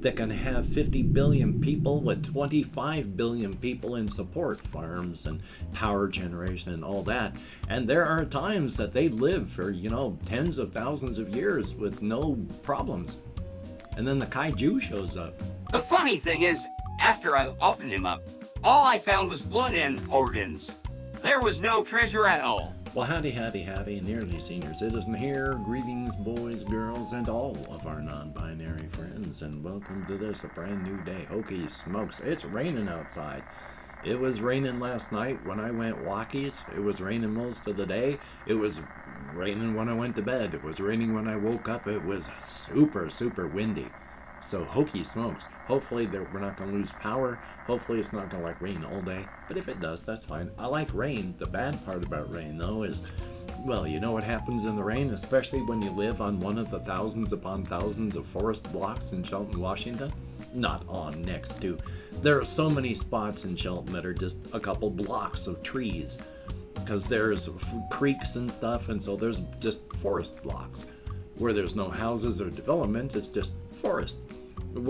that can have 50 billion people with 25 billion people in support, farms and power generation and all that. And there are times that they live for, tens of thousands of years with no problems. And then the kaiju shows up. The funny thing is, after I opened him up, all I found was blood and organs. There was no treasure at all. Well, howdy, nearly senior citizen here. Greetings, boys, girls, and all of our non-binary friends, and welcome to this, a brand new day. Hokey smokes, it's raining outside. It was raining last night when I went walkies. It was raining most of the day. It was raining when I went to bed. It was raining when I woke up. It was super, super windy. So hokey smokes. Hopefully we're not going to lose power. Hopefully it's not going to rain all day. But if it does, that's fine. I like rain. The bad part about rain, though, is, well, you know what happens in the rain, especially when you live on one of the thousands upon thousands of forest blocks in Shelton, Washington? Not on, next to. There are so many spots in Shelton that are just a couple blocks of trees, because there's creeks and stuff, and so there's just forest blocks where there's no houses or development. It's just forest.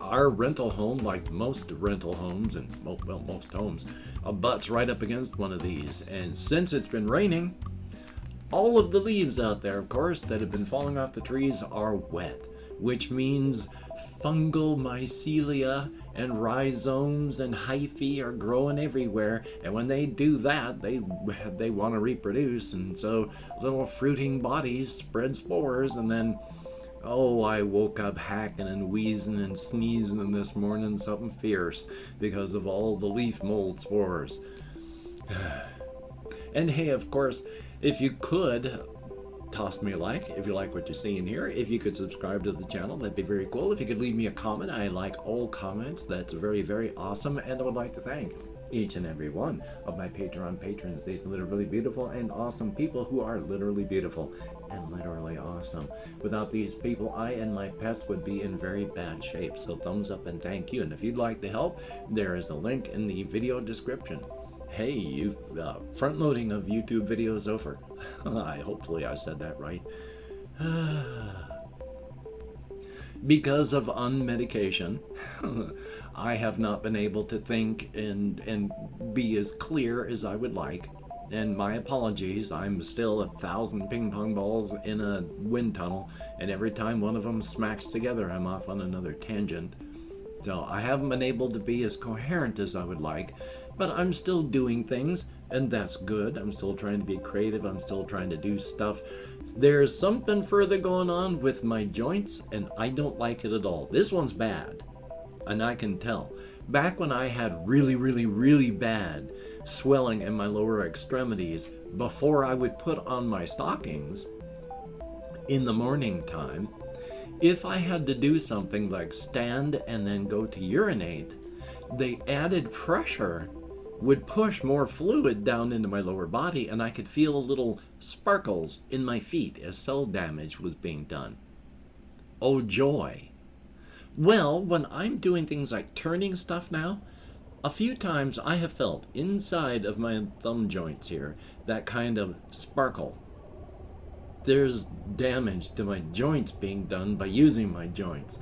Our rental home, like most rental homes and most homes, butts right up against one of these. And since it's been raining, all of the leaves out there, of course, that have been falling off the trees are wet, which means fungal mycelia and rhizomes and hyphae are growing everywhere. And when they do that, they want to reproduce, and so little fruiting bodies spread spores. And then, I woke up hacking and wheezing and sneezing this morning, something fierce, because of all the leaf mold spores. And hey, of course, if you could toss me a like if you like what you're seeing here. If you could subscribe to the channel, that'd be very cool. If you could leave me a comment, I like all comments. That's very, very awesome. And I would like to thank each and every one of my Patreon patrons. These literally beautiful and awesome people who are literally beautiful and literally awesome. Without these people, I and my pets would be in very bad shape. So thumbs up and thank you. And if you'd like to help, there is a link in the video description. Hey, front loading of YouTube videos over. Hopefully I said that right. Because of unmedication, I have not been able to think and be as clear as I would like. And my apologies, I'm still 1,000 ping pong balls in a wind tunnel, and every time one of them smacks together, I'm off on another tangent. So I haven't been able to be as coherent as I would like, but I'm still doing things, and that's good. I'm still trying to be creative. I'm still trying to do stuff. There's something further going on with my joints, and I don't like it at all. This one's bad, and I can tell. Back when I had really, really, really bad swelling in my lower extremities, before I would put on my stockings in the morning time, if I had to do something like stand and then go to urinate, the added pressure would push more fluid down into my lower body, and I could feel little sparkles in my feet as cell damage was being done. Oh joy. Well, when I'm doing things like turning stuff now, a few times I have felt inside of my thumb joints here that kind of sparkle. There's damage to my joints being done by using my joints.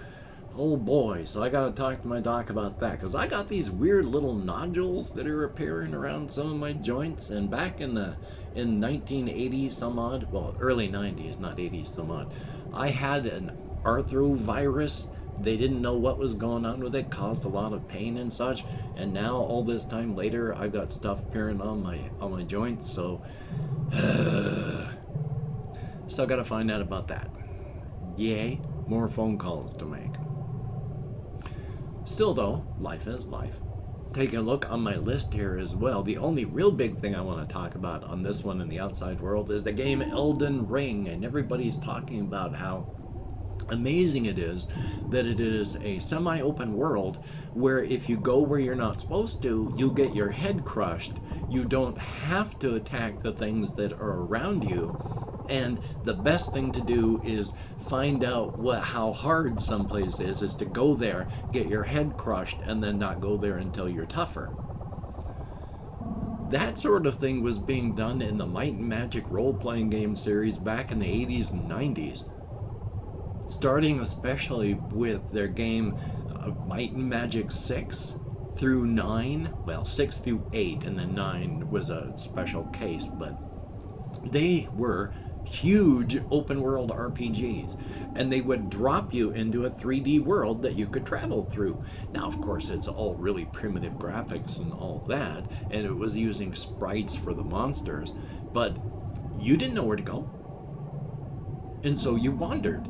Oh boy, so I gotta talk to my doc about that, because I got these weird little nodules that are appearing around some of my joints. And back in 1980 some odd, well, early 90s, not 80s some odd, I had an arthrovirus. They didn't know what was going on with it, caused a lot of pain and such. And now all this time later, I've got stuff appearing on my joints. So still gotta find out about that. Yay, more phone calls to make. Still though, life is life. Take a look on my list here as well. The only real big thing I want to talk about on this one in the outside world is the game Elden Ring. And everybody's talking about how amazing it is that it is a semi-open world where if you go where you're not supposed to, you'll get your head crushed. You don't have to attack the things that are around you. And the best thing to do is find out how hard someplace is to go there, get your head crushed, and then not go there until you're tougher. That sort of thing was being done in the Might and Magic role-playing game series back in the 80s and 90s. Starting especially with their game Might and Magic 6 through 9, well, 6 through 8, and then 9 was a special case, but they were huge open world RPGs, and they would drop you into a 3D world that you could travel through. Now, of course, it's all really primitive graphics and all that, and it was using sprites for the monsters, but you didn't know where to go. And so you wandered.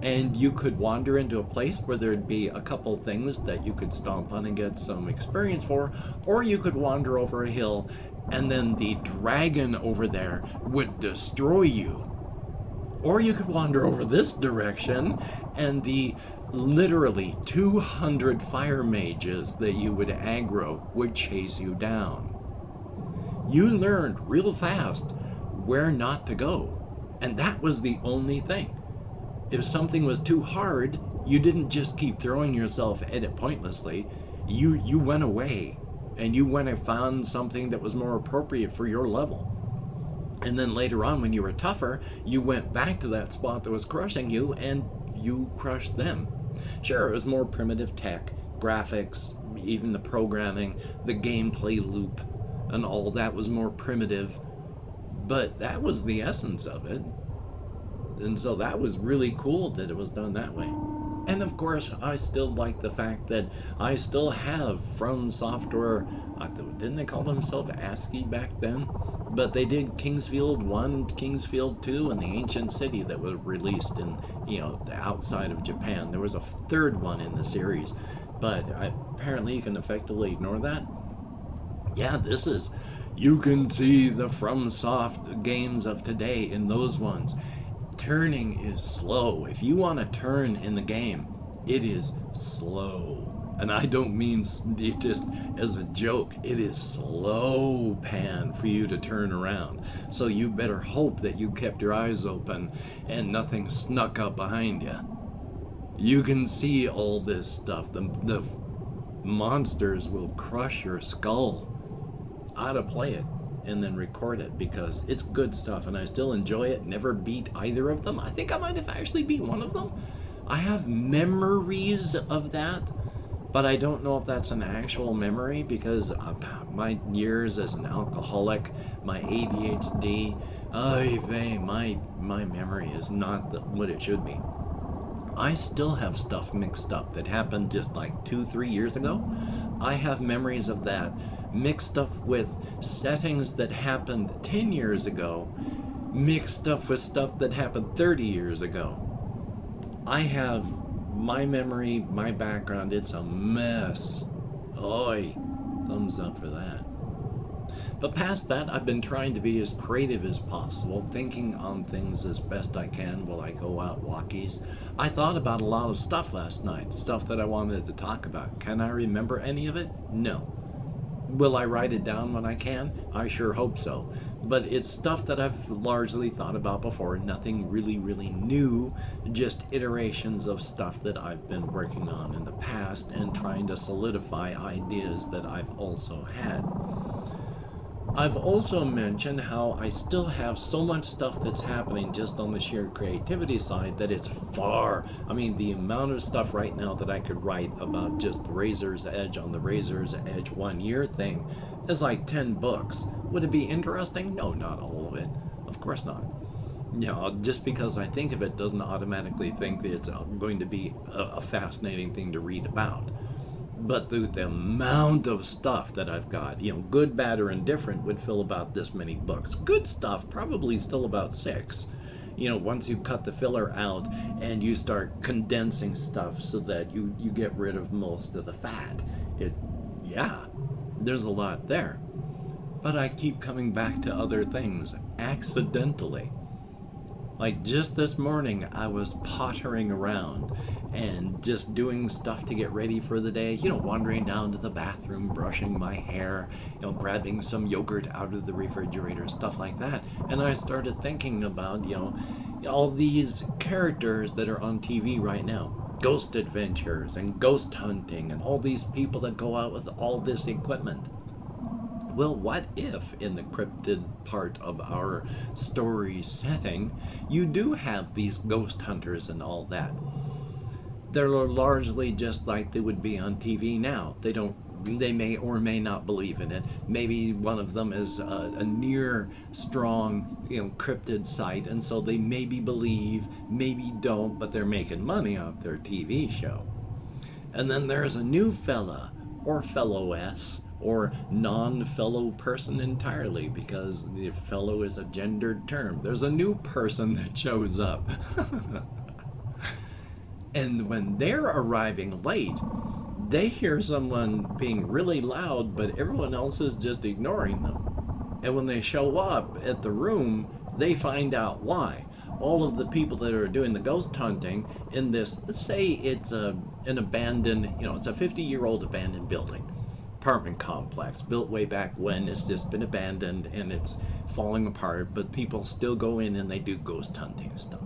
And you could wander into a place where there'd be a couple things that you could stomp on and get some experience for, or you could wander over a hill and then the dragon over there would destroy you. Or you could wander over this direction and the literally 200 fire mages that you would aggro would chase you down. You learned real fast where not to go, and that was the only thing. If something was too hard, you didn't just keep throwing yourself at it pointlessly. You went away, and you went and found something that was more appropriate for your level. And then later on, when you were tougher, you went back to that spot that was crushing you, and you crushed them. Sure, it was more primitive tech, graphics, even the programming, the gameplay loop, and all that was more primitive, but that was the essence of it. And so that was really cool that it was done that way. And of course, I still like the fact that I still have From Software, didn't they call themselves ASCII back then? But they did Kingsfield 1, Kingsfield 2, and the Ancient City that was released in, outside of Japan. There was a third one in the series, but apparently you can effectively ignore that. Yeah, you can see the FromSoft games of today in those ones. Turning is slow. If you want to turn in the game, it is slow. And I don't mean it just as a joke. It is slow pan for you to turn around. So you better hope that you kept your eyes open and nothing snuck up behind you. You can see all this stuff. The monsters will crush your skull. I ought to play it and then record it because it's good stuff and I still enjoy it. Never beat either of them. I think I might have actually beat one of them. I have memories of that, but I don't know if that's an actual memory because my years as an alcoholic, my ADHD, my memory is not what it should be. I still have stuff mixed up that happened just like 2-3 years ago. I have memories of that mixed up with settings that happened 10 years ago, mixed up with stuff that happened 30 years ago. I have my memory, my background, it's a mess. Oi, thumbs up for that. But past that, I've been trying to be as creative as possible, thinking on things as best I can while I go out walkies. I thought about a lot of stuff last night, stuff that I wanted to talk about. Can I remember any of it? No. Will I write it down when I can? I sure hope so. But it's stuff that I've largely thought about before, nothing really, really new, just iterations of stuff that I've been working on in the past and trying to solidify ideas that I've also had. I've also mentioned how I still have so much stuff that's happening just on the sheer creativity side that it's the amount of stuff right now that I could write about just the Razor's Edge on the Razor's Edge 1 year thing is like 10 books. Would it be interesting? No, not all of it. Of course not. Just because I think of it doesn't automatically think that it's going to be a fascinating thing to read about. But the amount of stuff that I've got, good, bad, or indifferent would fill about this many books. Good stuff, probably still about 6. Once you cut the filler out and you start condensing stuff so that you get rid of most of the fat. There's a lot there. But I keep coming back to other things, accidentally. Like just this morning, I was pottering around and just doing stuff to get ready for the day, wandering down to the bathroom, brushing my hair, grabbing some yogurt out of the refrigerator, stuff like that. And I started thinking about, all these characters that are on TV right now, ghost adventures and ghost hunting and all these people that go out with all this equipment. Well, what if in the cryptid part of our story setting, you do have these ghost hunters and all that? They're largely just like they would be on TV now. They may or may not believe in it. Maybe one of them is a near strong, cryptid site, and so they maybe believe, maybe don't, but they're making money off their TV show. And then there's a new fella, or fellowess, or non-fellow person entirely, because the fellow is a gendered term. There's a new person that shows up. And when they're arriving late, they hear someone being really loud, but everyone else is just ignoring them. And when they show up at the room, they find out why. All of the people that are doing the ghost hunting in this, let's say it's an abandoned, it's a 50-year-old abandoned building, apartment complex, built way back when. It's just been abandoned and it's falling apart, but people still go in and they do ghost hunting stuff.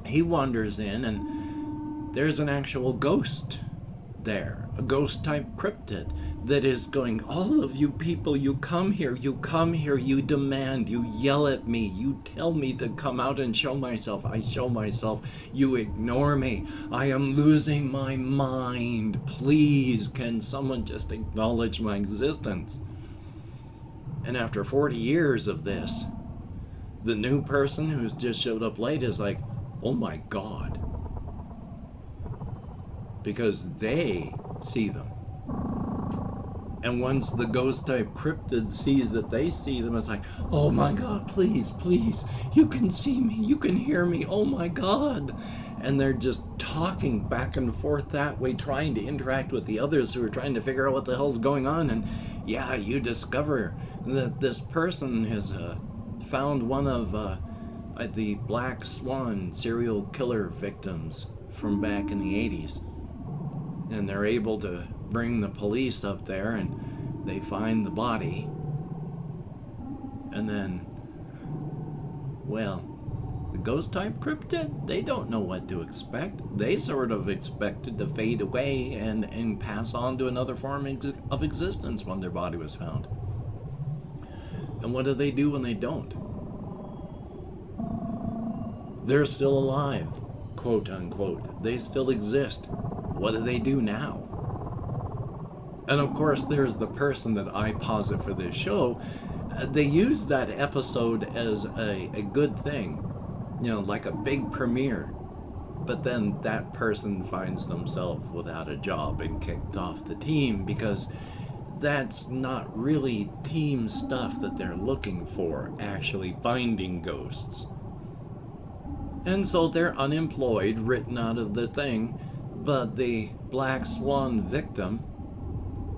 He wanders in and there's an actual ghost there, a ghost type cryptid that is going, all of you people, you come here, you demand, you yell at me, you tell me to come out and show myself, I show myself, you ignore me, I am losing my mind, please, can someone just acknowledge my existence? And after 40 years of this, the new person who's just showed up late is like, oh my God. Because they see them. And once the ghost type cryptid sees that they see them, it's like, oh my God, please, you can see me, you can hear me, oh my God. And they're just talking back and forth that way, trying to interact with the others who are trying to figure out what the hell's going on. And yeah, you discover that this person has found one of the Black Swan serial killer victims from back in the 80s. And they're able to bring the police up there and they find the body. And then, well, the ghost type cryptid, they don't know what to expect. They sort of expected to fade away and pass on to another form of existence when their body was found. And what do they do when they don't? They're still alive, quote unquote. They still exist. What do they do now? And of course, there's the person that I posit for this show. They use that episode as a good thing, like a big premiere. But then that person finds themselves without a job and kicked off the team because that's not really team stuff that they're looking for, actually finding ghosts. And so they're unemployed, written out of the thing. But the Black Swan victim,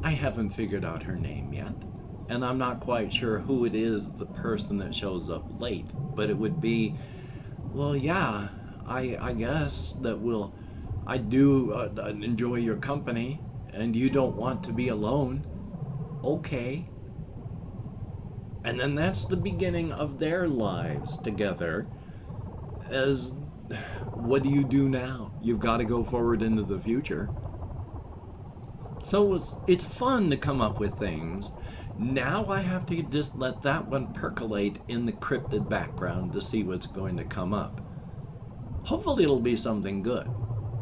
I haven't figured out her name yet. And I'm not quite sure who it is, the person that shows up late. But it would be, well, yeah, I guess that I do enjoy your company, and you don't want to be alone. Okay. And then that's the beginning of their lives together as... what do you do now? You've got to go forward into the future. So it's fun to come up with things. Now I have to just let that one percolate in the cryptid background to see what's going to come up. Hopefully it'll be something good.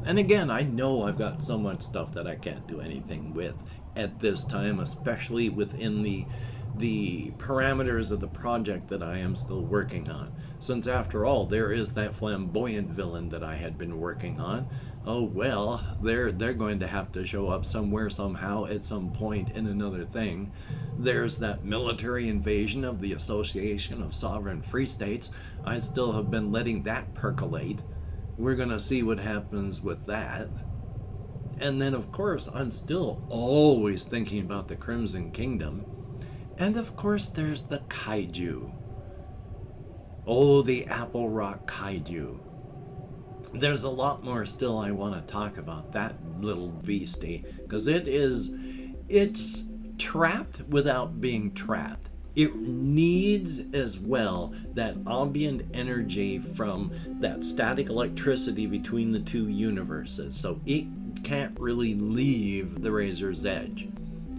And again, I know I've got so much stuff that I can't do anything with at this time, especially within the parameters of the project that I am still working on. Since after all, there is that flamboyant villain that I had been working on. Oh well, they're going to have to show up somewhere, somehow, at some point in another thing. There's that military invasion of the Association of Sovereign Free States. I still have been letting that percolate. We're gonna see what happens with that. And then of course, I'm still always thinking about the Crimson Kingdom. And of course, there's the kaiju. Oh, the Apple Rock kaiju. There's a lot more still I want to talk about that little beastie, because it's trapped without being trapped. It needs as well that ambient energy from that static electricity between the two universes, so it can't really leave the razor's edge.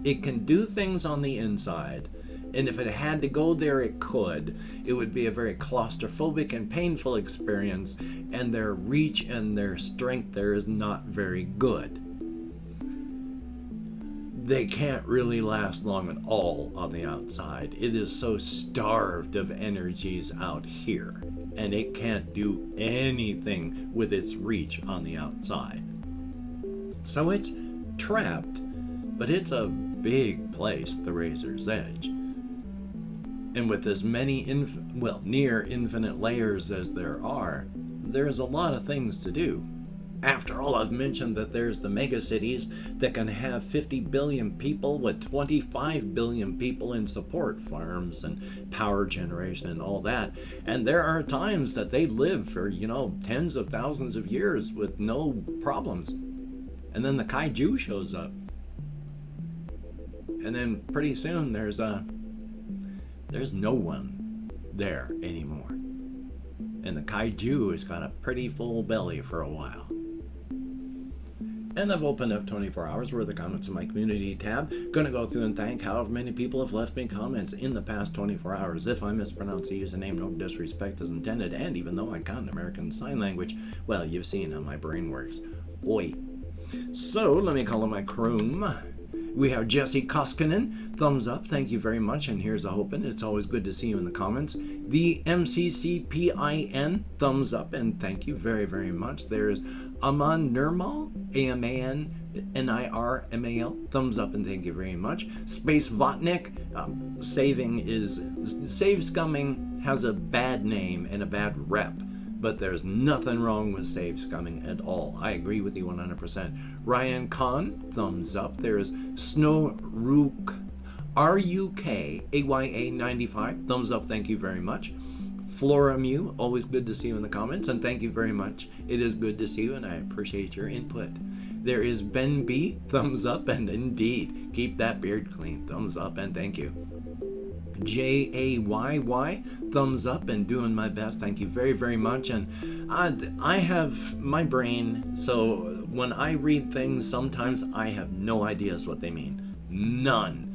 It can do things on the inside, And if it had to go there, it could. It would be a very claustrophobic and painful experience, and their reach and their strength there is not very good. They can't really last long at all on the outside. It is so starved of energies out here, and it can't do anything with its reach on the outside. So it's trapped, but it's a big place, the Razor's Edge. And with as many near infinite layers as there are, there's a lot of things to do. After all, I've mentioned that there's the megacities that can have 50 billion people with 25 billion people in support farms and power generation and all that. And there are times that they live for, tens of thousands of years with no problems. And then the kaiju shows up. And then pretty soon there's no one there anymore. And the kaiju has got a pretty full belly for a while. And I've opened up 24 hours worth of comments in my community tab. Gonna go through and thank however many people have left me comments in the past 24 hours. If I mispronounce the username, no disrespect is intended. And even though I got an American Sign Language, well, you've seen how my brain works. Oi. So, let me call on my Chrome. We have Jesse Koskinen, thumbs up, thank you very much, and here's a hoping. It's always good to see you in the comments. The MCCPIN, thumbs up, and thank you very, very much. There's Aman Nirmal, AMANNIRMAL, thumbs up, and thank you very much. Space Votnik, Save Scumming has a bad name and a bad rep. But there's nothing wrong with save scumming at all. I agree with you 100%. Ryan Khan, thumbs up. There's Snow Rook, RUKAYA95, thumbs up, thank you very much. Flora Mew, always good to see you in the comments, and thank you very much. It is good to see you, and I appreciate your input. There is Ben B, thumbs up, and indeed, keep that beard clean, thumbs up, and thank you. JAYY, thumbs up, and doing my best, thank you very, very much. And I have my brain, so when I read things, sometimes I have no ideas what they mean. None.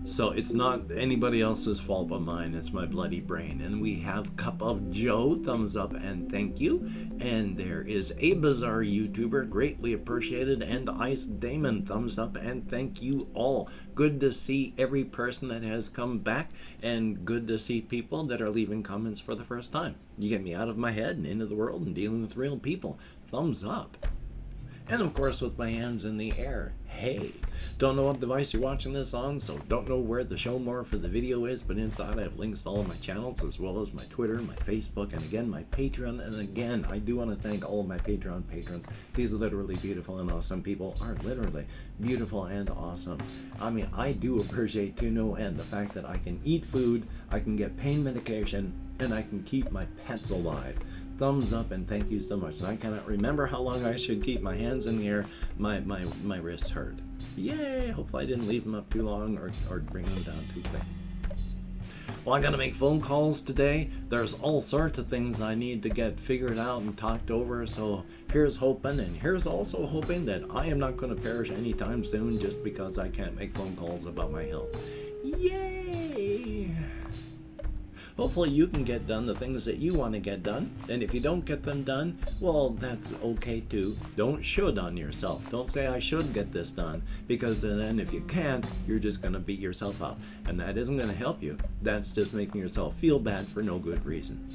So it's not anybody else's fault but mine. It's my bloody brain. And we have Cup of Joe, thumbs up, and thank you. And there is a bizarre YouTuber, greatly appreciated, and Ice Damon, thumbs up, and thank you all. Good to see every person that has come back, and good to see people that are leaving comments for the first time. You get me out of my head and into the world and dealing with real people. Thumbs up. And of course, with my hands in the air, hey, don't know what device you're watching this on, so don't know where the show more for the video is, but inside I have links to all of my channels, as well as my Twitter, my Facebook, and again, my Patreon. And again, I do want to thank all of my Patreon patrons. These literally beautiful and awesome people are literally beautiful and awesome. I mean, I do appreciate to no end the fact that I can eat food, I can get pain medication, and I can keep my pets alive. Thumbs up, and thank you so much. And I cannot remember how long I should keep my hands in the air. My wrists hurt. Yay! Hopefully I didn't leave them up too long or bring them down too quick. Well, I gotta make phone calls today. There's all sorts of things I need to get figured out and talked over. So here's hoping, and here's also hoping that I am not going to perish anytime soon just because I can't make phone calls about my health. Yay! Hopefully you can get done the things that you want to get done, and if you don't get them done, well, that's okay too. Don't should on yourself. Don't say I should get this done, because then if you can't, you're just going to beat yourself up, and that isn't going to help you. That's just making yourself feel bad for no good reason.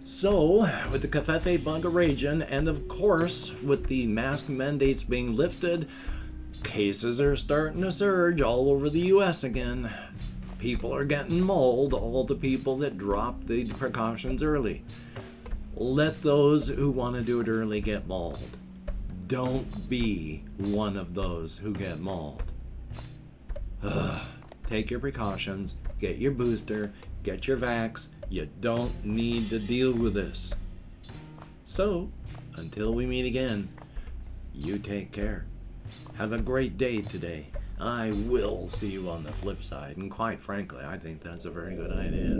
So, with the Covfefe bug raging, and of course, with the mask mandates being lifted, cases are starting to surge all over the U.S. again. People are getting mauled, all the people that dropped the precautions early. Let those who want to do it early get mauled. Don't be one of those who get mauled. Take your precautions, get your booster, get your vax. You don't need to deal with this. So, until we meet again, you take care. Have a great day today. I will see you on the flip side, and quite frankly, I think that's a very good idea.